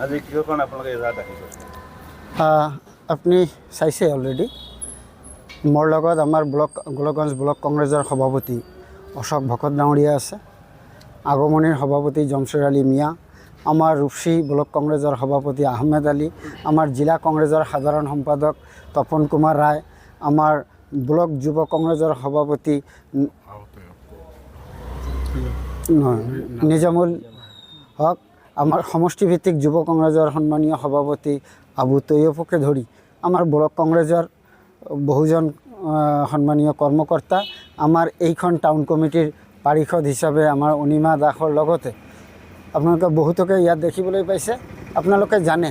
আজি কিহৰ কাৰণে আপোনালোকে এজাহাৰত দাখিল কৰিছে? আপুনি চাইছে অলৰেডি মোৰ লগত আমাৰ গোলকগঞ্জ ব্লক কংগ্ৰেছৰ সভাপতি অশোক ভকত ডাঙৰীয়া আছে, আগমনিৰ সভাপতি জমছেৰ আলী মিয়া, আমাৰ ৰূপসী ব্লক কংগ্ৰেছৰ সভাপতি আহমেদ আলী, আমাৰ জিলা কংগ্ৰেছৰ সাধাৰণ সম্পাদক তপন কুমাৰ ৰায়, আমাৰ ব্লক যুৱ কংগ্ৰেছৰ সভাপতি নিজামুল হক, আমাৰ সমষ্টিভিত্তিক যুৱ কংগ্ৰেছৰ সন্মানীয় সভাপতি আবু তৈয়বকে ধৰি আমাৰ ব্লক কংগ্ৰেছৰ বহুজন সন্মানীয় কৰ্মকৰ্তা, আমাৰ এইখন টাউন কমিটিৰ পাৰিষদ হিচাপে আমাৰ অনিমা দাসৰ লগতে আপোনালোকে বহুতকে ইয়াত দেখিবলৈ পাইছে। আপোনালোকে জানে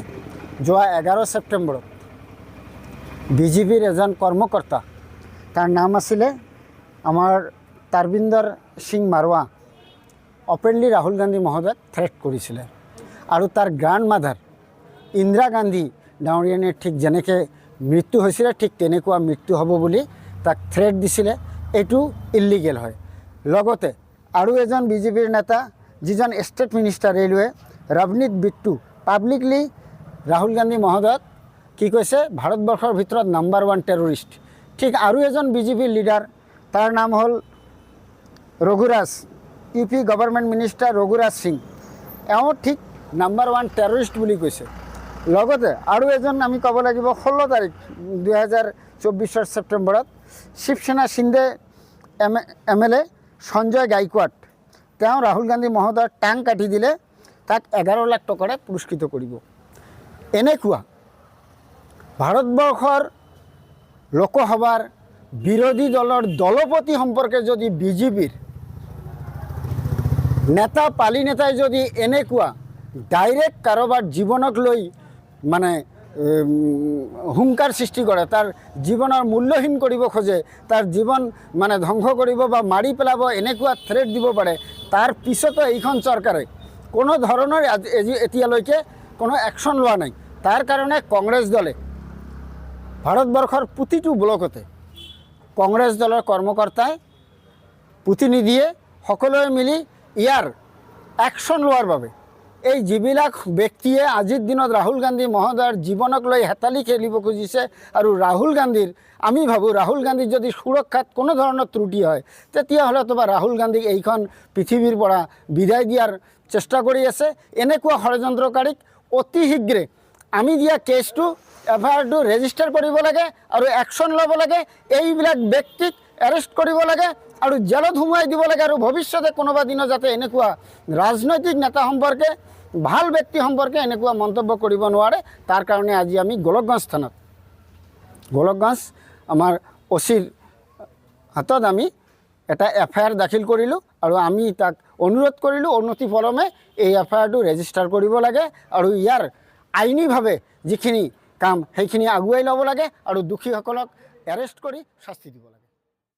যোৱা 11 ছেপ্টেম্বৰত বিজেপিৰ এজন কৰ্মকৰ্তা, তাৰ নাম আছিলে আমাৰ তাৰবিন্দৰ সিং মাৰোৱা, অপেনলি ৰাহুল গান্ধী মহোদয়ক থ্ৰেট কৰিছিলে আৰু তাৰ গ্ৰাণ্ড মাদাৰ ইন্দিৰা গান্ধী ডাঙৰীয়ানীৰ ঠিক যেনেকৈ মৃত্যু হৈছিলে ঠিক তেনেকুৱা মৃত্যু হ'ব বুলি তাক থ্ৰেট দিছিলে। এইটো ইলিগেল হয়। লগতে আৰু এজন বিজেপিৰ নেতা যিজন state minister railway Ravneet Bittu publicly Rahul Gandhi মহোদয়ক কি কৈছে, ভাৰতবৰ্ষৰ ভিতৰত নাম্বাৰ 1 টেৰৰিষ্ট। ঠিক আৰু এজন বিজেপিৰ লিডাৰ, তাৰ নাম হ'ল Raghuraj, UP government minister Raghuraj Singh, এওঁ ঠিক নাম্বাৰ 1 টেৰৰিষ্ট বুলি কৈছে। লগতে আৰু এজন আমি ক'ব লাগিব 16 তাৰিখ 2024 ছেপ্টেম্বৰত শিৱসেনা সিন্ধে MLA সঞ্জয় গাইকোৱাড, তেওঁ ৰাহুল গান্ধী মহোদয়ৰ টাং কাটি দিলে, তাক 11 লাখ টকাৰে পুৰস্কৃত কৰিব। এনেকুৱা ভাৰতবৰ্ষৰ লোকসভাৰ বিৰোধী দলৰ দলপতি সম্পৰ্কে যদি বিজেপিৰ নেতা পালি নেতাই যদি এনেকুৱা ডাইৰেক্ট কাৰোবাৰ জীৱনক লৈ মানে হুংকাৰ সৃষ্টি কৰে, তাৰ জীৱনৰ মূল্যহীন কৰিব খোজে, তাৰ জীৱন মানে ধ্বংস কৰিব বা মাৰি পেলাব, এনেকুৱা থ্ৰেট দিব পাৰে, তাৰ পিছতো এইখন চৰকাৰে কোনো ধৰণৰ এতিয়ালৈকে কোনো একশ্যন লোৱা নাই। তাৰ কাৰণে কংগ্ৰেছ দলে ভাৰতবৰ্ষৰ প্ৰতিটো ব্লকতে কংগ্ৰেছ দলৰ কৰ্মকৰ্তাই প্ৰতিনিধিয়ে সকলোৱে মিলি ইয়াৰ একশ্যন লোৱাৰ বাবে এই যিবিলাক ব্যক্তিয়ে আজিৰ দিনত ৰাহুল গান্ধী মহোদয়ৰ জীৱনক লৈ হেতালি খেলিব খুজিছে, আৰু ৰাহুল গান্ধীৰ আমি ভাবোঁ ৰাহুল গান্ধীৰ যদি সুৰক্ষাত কোনো ধৰণৰ ত্ৰুটি হয় তেতিয়াহ'লে তোমাৰ ৰাহুল গান্ধীক এইখন পৃথিৱীৰ পৰা বিদায় দিয়াৰ চেষ্টা কৰি আছে। এনেকুৱা ষড়যন্ত্ৰকাৰীক অতি শীঘ্ৰে আমি দিয়া কেছটো FIRটো ৰেজিষ্টাৰ কৰিব লাগে আৰু একশ্যন ল'ব লাগে, এইবিলাক ব্যক্তিক এৰেষ্ট কৰিব লাগে আৰু জেলত সোমোৱাই দিব লাগে, আৰু ভৱিষ্যতে কোনোবা দিনত যাতে এনেকুৱা ৰাজনৈতিক নেতা সম্পৰ্কে ভাল ব্যক্তি সম্পৰ্কে এনেকুৱা মন্তব্য কৰিব নোৱাৰে। তাৰ কাৰণে আজি আমি গোলকগঞ্জ থানাত গোলকগঞ্জ আমাৰ OCৰ হাতত আমি এটা FIR দাখিল কৰিলোঁ আৰু আমি তাক অনুৰোধ কৰিলোঁ অনতিপলমে এই FIRটো ৰেজিষ্টাৰ কৰিব লাগে আৰু ইয়াৰ আইনীভাৱে যিখিনি কাম সেইখিনি আগুৱাই ল'ব লাগে আৰু দোষীসকলক এৰেষ্ট কৰি শাস্তি দিব লাগে।